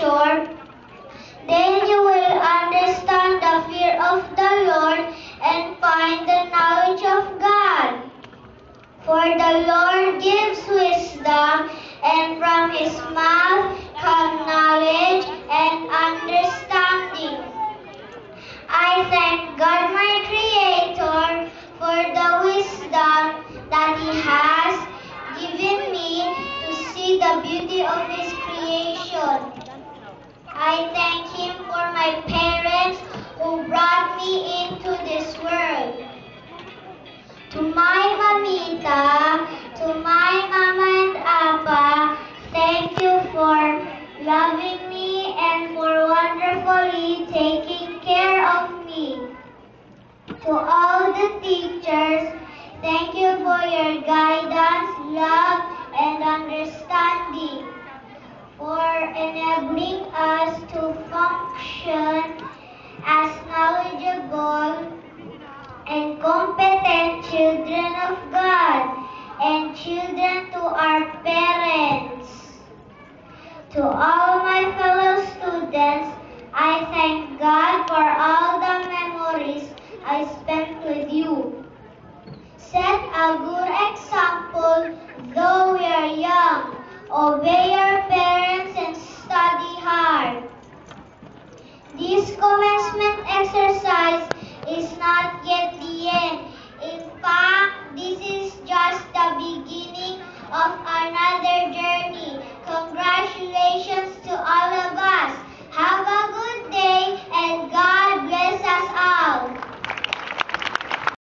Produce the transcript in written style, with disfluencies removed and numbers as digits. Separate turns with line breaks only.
future, then you will understand the fear of the Lord and find the knowledge of God. For the Lord gives wisdom, and from his mouth come knowledge and understanding. I thank God my Creator for the wisdom that he has given me to see the beauty of his creation. I thank him for my parents who brought me into this world. To my mamita, to my mama and appa, thank you for loving me and for wonderfully taking care of me. To all the teachers, thank you for your guidance, love, and understanding, for enabling us to function as knowledgeable and competent children of God and children to our parents. To all my fellow students, I thank God for all the memories I spent with you. Set a good example though we are young. Obey your parents and study hard. This commencement exercise is not yet